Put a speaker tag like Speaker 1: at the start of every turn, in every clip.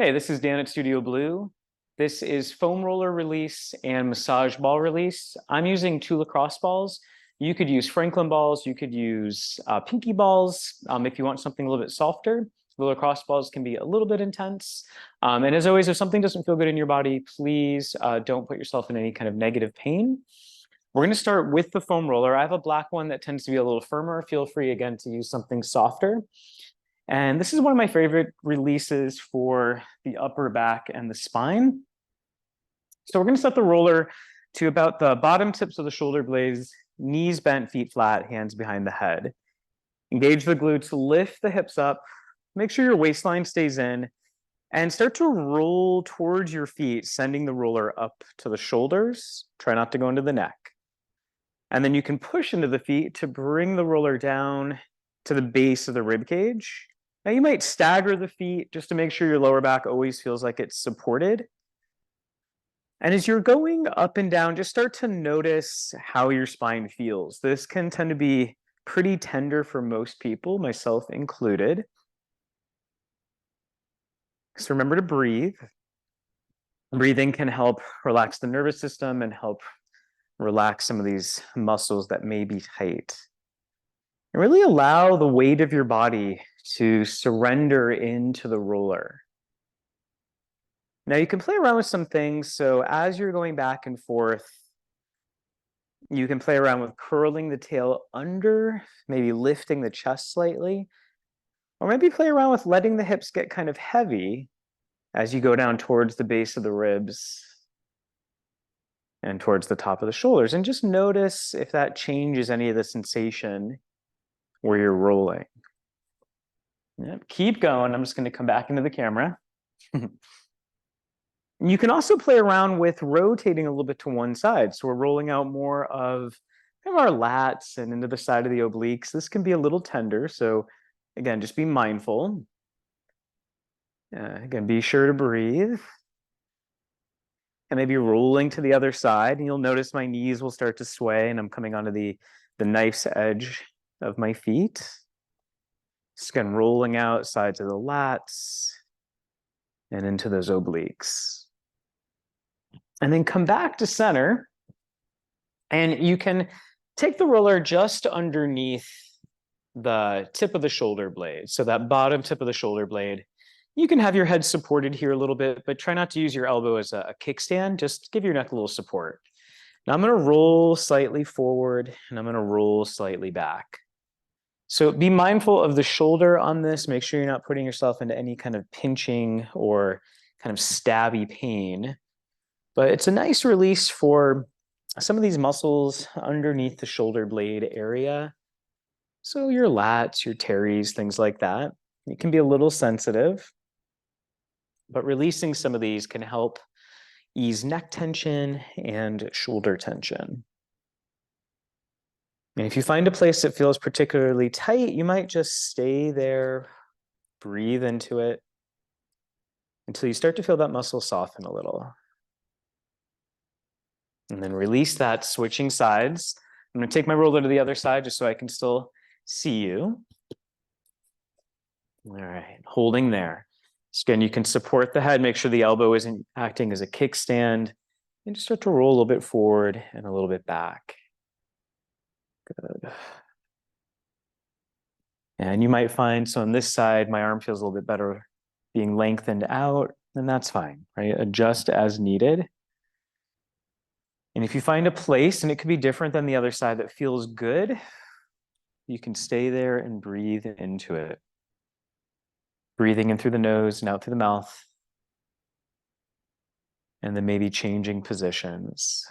Speaker 1: Hey, this is Dan at Studio Blue. This is foam roller release and massage ball release. I'm using two lacrosse balls. You could use Franklin balls. You could use pinky balls if you want something a little bit softer. The lacrosse balls can be a little bit intense. And as always, if something doesn't feel good in your body, please don't put yourself in any kind of negative pain. We're going to start with the foam roller. I have a black one that tends to be a little firmer. Feel free, again, to use something softer. And this is one of my favorite releases for the upper back and the spine. So we're going to set the roller to about the bottom tips of the shoulder blades, knees bent, feet flat, hands behind the head. Engage the glutes, lift the hips up, make sure your waistline stays in, and start to roll towards your feet, sending the roller up to the shoulders. Try not to go into the neck. And then you can push into the feet to bring the roller down to the base of the rib cage. Now you might stagger the feet just to make sure your lower back always feels like it's supported. And as you're going up and down, just start to notice how your spine feels. This can tend to be pretty tender for most people, myself included. So remember to breathe. Breathing can help relax the nervous system and help relax some of these muscles that may be tight. And really allow the weight of your body to surrender into the roller. Now you can play around with some things. So as you're going back and forth, you can play around with curling the tail under, maybe lifting the chest slightly, or maybe play around with letting the hips get kind of heavy as you go down towards the base of the ribs and towards the top of the shoulders. And just notice if that changes any of the sensation where you're rolling. Yep, keep going. I'm just going to come back into the camera. You can also play around with rotating a little bit to one side. So we're rolling out more of kind of our lats and into the side of the obliques. This can be a little tender. So again, just be mindful. Again, be sure to breathe. And maybe rolling to the other side. And you'll notice my knees will start to sway and I'm coming onto the knife's edge of my feet. Just again, rolling out sides of the lats and into those obliques. And then come back to center. And you can take the roller just underneath the tip of the shoulder blade. So that bottom tip of the shoulder blade. You can have your head supported here a little bit, but try not to use your elbow as a kickstand. Just give your neck a little support. Now I'm going to roll slightly forward and I'm going to roll slightly back. So be mindful of the shoulder on this. Make sure you're not putting yourself into any kind of pinching or kind of stabby pain. But it's a nice release for some of these muscles underneath the shoulder blade area. So your lats, your teres, things like that. It can be a little sensitive, but releasing some of these can help ease neck tension and shoulder tension. And if you find a place that feels particularly tight, you might just stay there, breathe into it until you start to feel that muscle soften a little. And then release that, switching sides. I'm going to take my roller to the other side just so I can still see you. All right, holding there. So again, you can support the head, make sure the elbow isn't acting as a kickstand, and just start to roll a little bit forward and a little bit back. Good. And you might find, so on this side, my arm feels a little bit better being lengthened out, and that's fine, right? Adjust as needed. And if you find a place, and it could be different than the other side, that feels good, you can stay there and breathe into it. Breathing in through the nose and out through the mouth. And then maybe changing positions.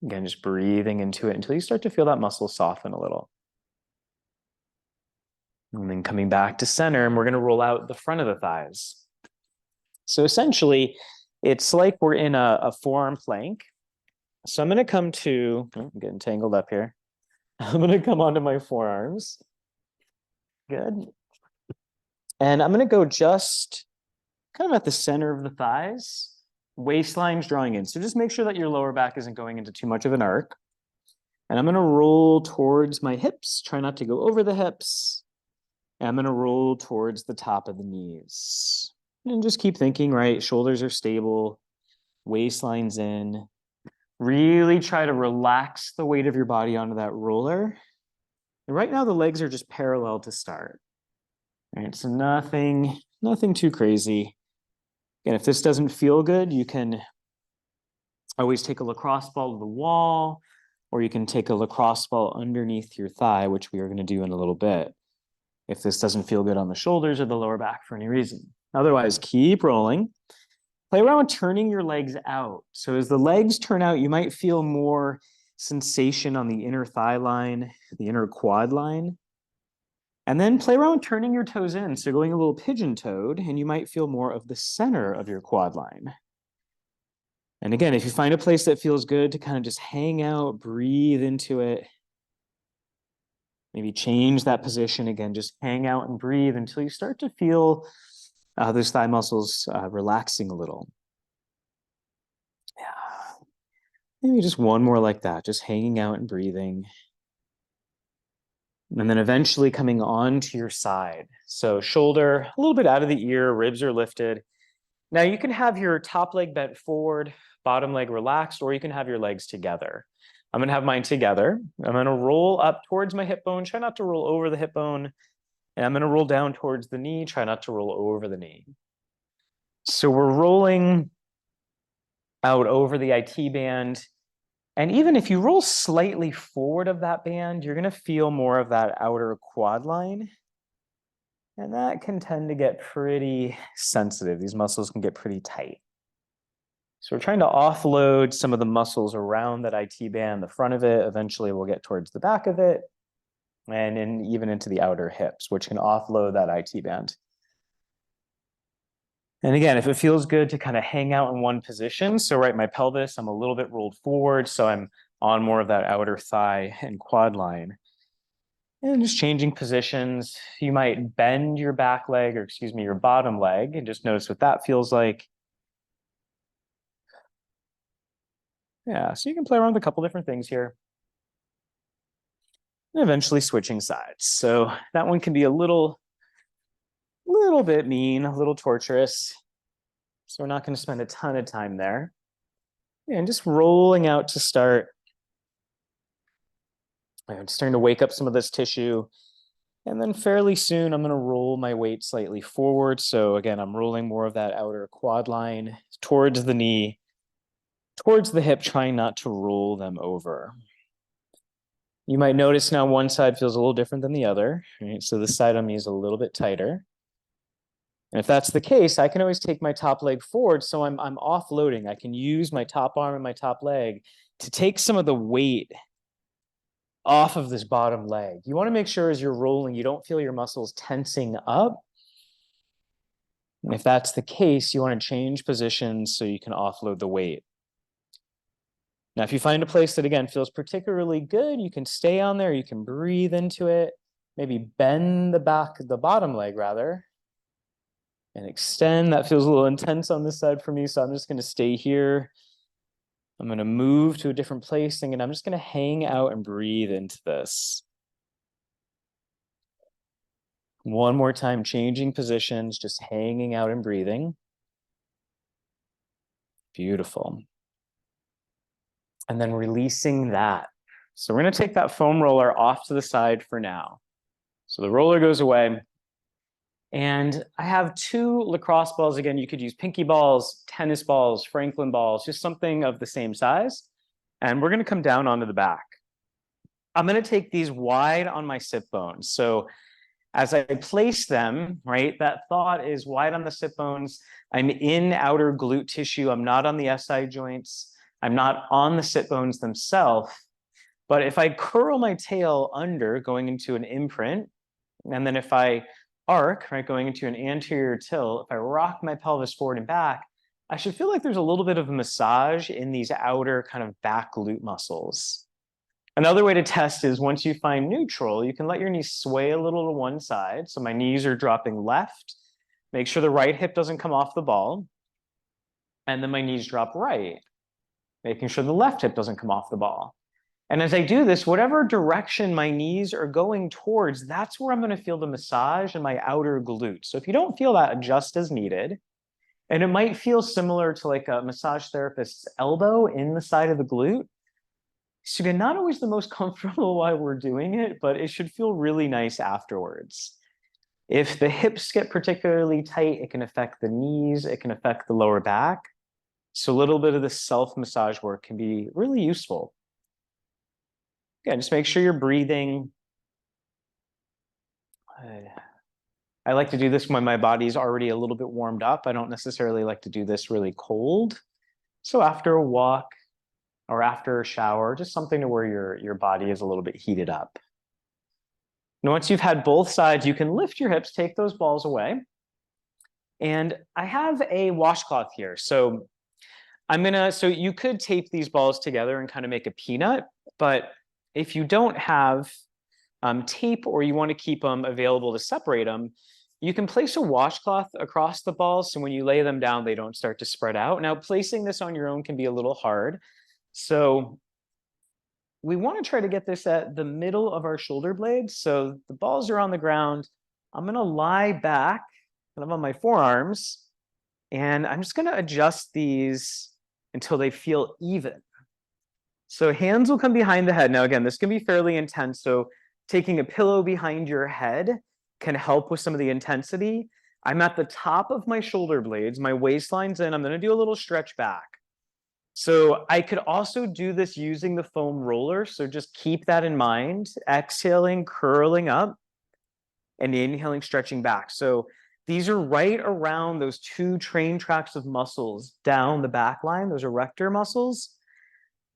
Speaker 1: Again, just breathing into it until you start to feel that muscle soften a little. And then coming back to center, and we're going to roll out the front of the thighs. So essentially, it's like we're in a forearm plank. So I'm going to come to, I'm getting tangled up here. I'm going to come onto my forearms. Good. And I'm going to go just kind of at the center of the thighs. Waistline's drawing in. So just make sure that your lower back isn't going into too much of an arc. And I'm going to roll towards my hips. Try not to go over the hips. And I'm going to roll towards the top of the knees. And just keep thinking, right? Shoulders are stable, waistline's in. Really try to relax the weight of your body onto that roller. And right now the legs are just parallel to start. All right, so nothing too crazy. And if this doesn't feel good, you can always take a lacrosse ball to the wall, or you can take a lacrosse ball underneath your thigh, which we are going to do in a little bit, if this doesn't feel good on the shoulders or the lower back for any reason. Otherwise, keep rolling. Play around turning your legs out. So as the legs turn out, you might feel more sensation on the inner thigh line, the inner quad line. And then play around turning your toes in. So going a little pigeon-toed, and you might feel more of the center of your quad line. And again, if you find a place that feels good to kind of just hang out, breathe into it, maybe change that position again, just hang out and breathe until you start to feel those thigh muscles relaxing a little. Yeah. Maybe just one more like that, just hanging out and breathing. And then eventually coming onto your side. So shoulder a little bit out of the ear, ribs are lifted. Now you can have your top leg bent forward, bottom leg relaxed, or you can have your legs together. I'm gonna have mine together. I'm gonna roll up towards my hip bone, try not to roll over the hip bone. And I'm gonna roll down towards the knee, try not to roll over the knee. So we're rolling out over the IT band. And even if you roll slightly forward of that band, you're gonna feel more of that outer quad line. And that can tend to get pretty sensitive. These muscles can get pretty tight. So we're trying to offload some of the muscles around that IT band, the front of it. Eventually we'll get towards the back of it and even into the outer hips, which can offload that IT band. And again, if it feels good to kind of hang out in one position, so right, my pelvis, I'm a little bit rolled forward, so I'm on more of that outer thigh and quad line. And just changing positions. You might bend your back leg, or excuse me, your bottom leg, and just notice what that feels like. Yeah, so you can play around with a couple different things here. And eventually switching sides. So that one can be a little bit mean, a little torturous. So we're not going to spend a ton of time there. And just rolling out to start. I'm starting to wake up some of this tissue. And then fairly soon, I'm going to roll my weight slightly forward. So again, I'm rolling more of that outer quad line towards the knee, towards the hip, trying not to roll them over. You might notice now one side feels a little different than the other, right? So this side on me is a little bit tighter. And if that's the case, I can always take my top leg forward. So I'm offloading. I can use my top arm and my top leg to take some of the weight off of this bottom leg. You want to make sure as you're rolling, you don't feel your muscles tensing up. And if that's the case, you want to change positions so you can offload the weight. Now, if you find a place that, again, feels particularly good, you can stay on there, you can breathe into it, maybe bend the bottom leg rather, and extend. That feels a little intense on this side for me, so I'm just going to stay here. I'm going to move to a different place, thinking I'm just going to hang out and breathe into this. One more time, changing positions, just hanging out and breathing. Beautiful. And then releasing that. So we're going to take that foam roller off to the side for now. So the roller goes away. And I have two lacrosse balls. Again, you could use pinky balls, tennis balls, Franklin balls, just something of the same size. And we're going to come down onto the back. I'm going to take these wide on my sit bones. So as I place them, right, that thought is wide on the sit bones. I'm in outer glute tissue. I'm not on the SI joints. I'm not on the sit bones themselves. But if I curl my tail under, going into an imprint, and then if I arc, right, going into an anterior tilt, if I rock my pelvis forward and back, I should feel like there's a little bit of a massage in these outer kind of back glute muscles. Another way to test is once you find neutral, you can let your knees sway a little to one side. So my knees are dropping left. Make sure the right hip doesn't come off the ball. And then my knees drop right, making sure the left hip doesn't come off the ball. And as I do this, whatever direction my knees are going towards, that's where I'm going to feel the massage in my outer glute. So if you don't feel that, adjust as needed. And it might feel similar to like a massage therapist's elbow in the side of the glute. So again, not always the most comfortable while we're doing it, but it should feel really nice afterwards. If the hips get particularly tight, it can affect the knees, it can affect the lower back. So a little bit of the self-massage work can be really useful. Again, just make sure you're breathing. I like to do this when my body's already a little bit warmed up. I don't necessarily like to do this really cold. So after a walk or after a shower, just something to where your body is a little bit heated up. And once you've had both sides, you can lift your hips, take those balls away. And I have a washcloth here. So so you could tape these balls together and kind of make a peanut, but if you don't have tape or you want to keep them available to separate them, you can place a washcloth across the balls. So when you lay them down, they don't start to spread out. Now, placing this on your own can be a little hard. So we want to try to get this at the middle of our shoulder blades. So the balls are on the ground. I'm going to lie back kind of on my forearms, and I'm just going to adjust these until they feel even. So hands will come behind the head. Now, again, this can be fairly intense. So taking a pillow behind your head can help with some of the intensity. I'm at the top of my shoulder blades, my waistline's in. I'm going to do a little stretch back. So I could also do this using the foam roller. So just keep that in mind. Exhaling, curling up, and inhaling, stretching back. So these are right around those two train tracks of muscles down the back line, those erector muscles.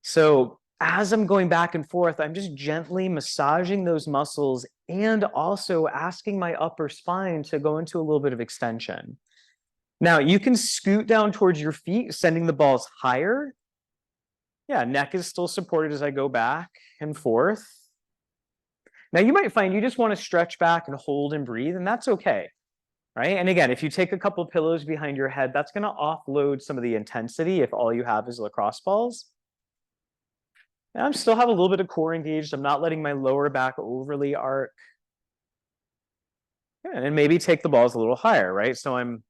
Speaker 1: So as I'm going back and forth, I'm just gently massaging those muscles and also asking my upper spine to go into a little bit of extension. Now you can scoot down towards your feet, sending the balls higher. Yeah, neck is still supported as I go back and forth. Now you might find you just want to stretch back and hold and breathe, and that's okay. Right? And again, if you take a couple of pillows behind your head, that's going to offload some of the intensity if all you have is lacrosse balls. And I still have a little bit of core engaged. I'm not letting my lower back overly arc. And maybe take the balls a little higher, right? So I'm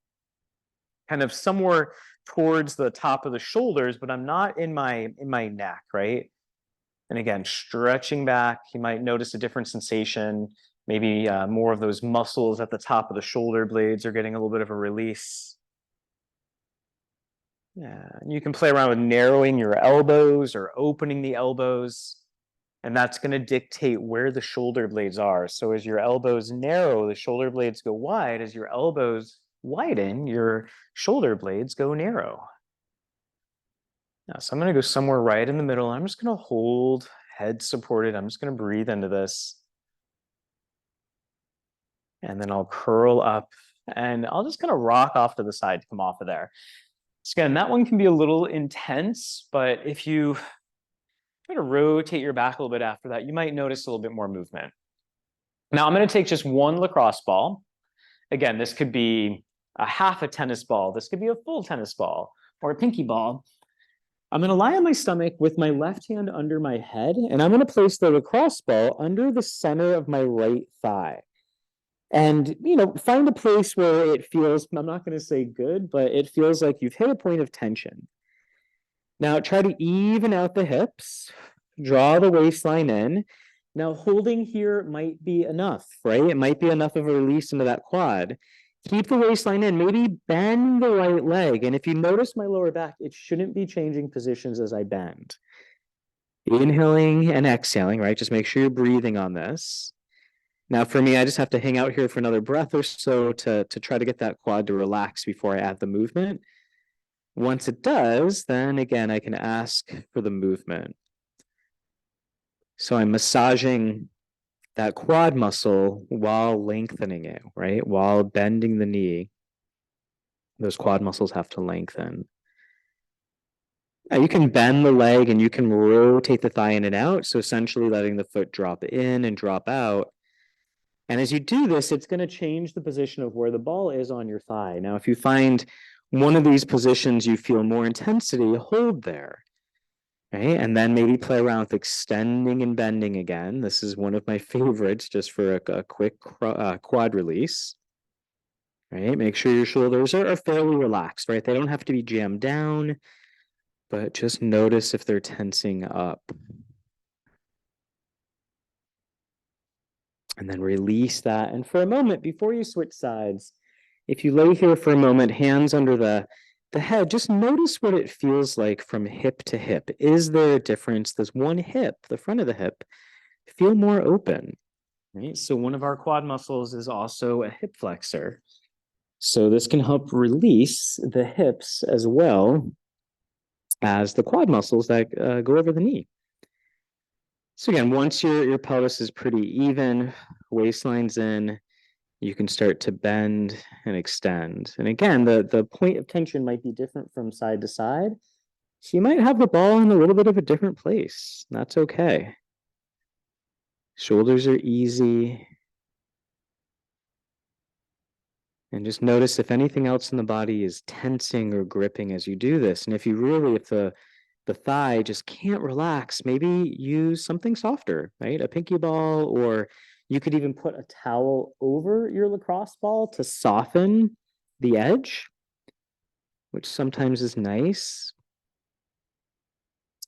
Speaker 1: kind of somewhere towards the top of the shoulders, but I'm not in my neck, right? And again, stretching back, you might notice a different sensation. Maybe more of those muscles at the top of the shoulder blades are getting a little bit of a release. Yeah, you can play around with narrowing your elbows or opening the elbows, and that's going to dictate where the shoulder blades are. So as your elbows narrow, the shoulder blades go wide. As your elbows widen, your shoulder blades go narrow. Now, so I'm going to go somewhere right in the middle. I'm just going to hold, head supported. I'm just going to breathe into this. And then I'll curl up and I'll just kind of rock off to the side to come off of there. So again, that one can be a little intense, but if you try to rotate your back a little bit after that, you might notice a little bit more movement. Now I'm going to take just one lacrosse ball. Again, this could be a half a tennis ball. This could be a full tennis ball or a pinky ball. I'm going to lie on my stomach with my left hand under my head, and I'm going to place the lacrosse ball under the center of my right thigh. And, find a place where it feels, I'm not going to say good, but it feels like you've hit a point of tension. Now try to even out the hips, draw the waistline in. Now holding here might be enough, right? It might be enough of a release into that quad. Keep the waistline in, maybe bend the right leg. And if you notice my lower back, it shouldn't be changing positions as I bend. Inhaling and exhaling, right? Just make sure you're breathing on this. Now for me, I just have to hang out here for another breath or so to try to get that quad to relax before I add the movement. Once it does, then again, I can ask for the movement. So I'm massaging that quad muscle while lengthening it, right? While bending the knee. Those quad muscles have to lengthen. Now you can bend the leg and you can rotate the thigh in and out. So essentially letting the foot drop in and drop out. And as you do this, it's going to change the position of where the ball is on your thigh. Now, if you find one of these positions you feel more intensity, hold there. Right? And then maybe play around with extending and bending again. This is one of my favorites just for a quick quad release.
Speaker 2: right? Make sure your shoulders are fairly relaxed, right? They don't have to be jammed down, but just notice if they're tensing up. And then release that. And for a moment, before you switch sides, if you lay here for a moment, hands under the head, just notice what it feels like from hip to hip. Is there a difference? Does one hip, the front of the hip, feel more open? Right? So one of our quad muscles is also a hip flexor. So this can help release the hips as well as the quad muscles that go over the knee. So again, once your pelvis is pretty even, waistline's in, you can start to bend and extend. And again, the point of tension might be different from side to side. So you might have the ball in a little bit of a different place. That's okay. Shoulders are easy. And just notice if anything else in the body is tensing or gripping as you do this. And if the thigh just can't relax, maybe use something softer, right? A pinky ball, or you could even put a towel over your lacrosse ball to soften the edge, which sometimes is nice.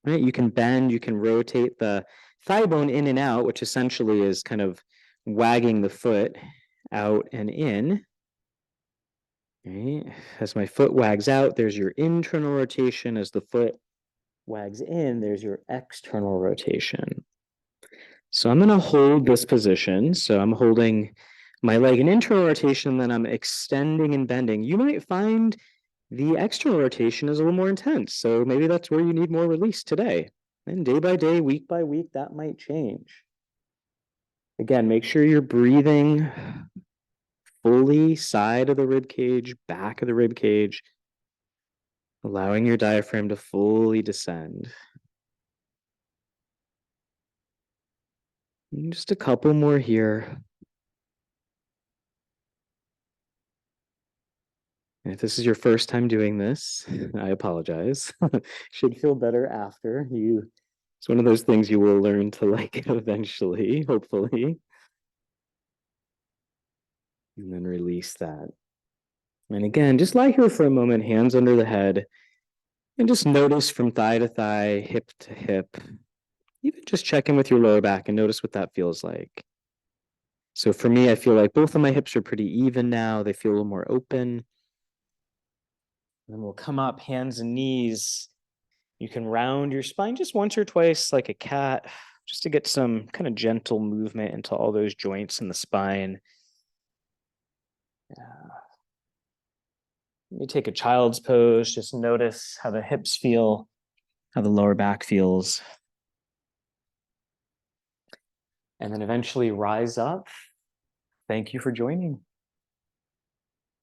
Speaker 2: Right? You can bend, you can rotate the thigh bone in and out, which essentially is kind of wagging the foot out and in. Right? As my foot wags out, there's your internal rotation. As the foot wags in, there's your external rotation. So I'm going to hold this position. So I'm holding my leg in internal rotation, then I'm extending and bending. You might find the external rotation is a little more intense. So maybe that's where you need more release today. And day by day, week by week, that might change. Again, make sure you're breathing fully, side of the rib cage, back of the rib cage, allowing your diaphragm to fully descend. And just a couple more here. And if this is your first time doing this, I apologize. Should feel better after. It's one of those things you will learn to like eventually, hopefully. And then release that. And again, just lie here for a moment, hands under the head, and just notice from thigh to thigh, hip to hip. Even just check in with your lower back and notice what that feels like. So for me, I feel like both of my hips are pretty even now. They feel a little more open. And then we'll come up, hands and knees. You can round your spine just once or twice like a cat, just to get some kind of gentle movement into all those joints in the spine. You take a child's pose, just notice how the hips feel, how the lower back feels. And then eventually rise up. Thank you for joining.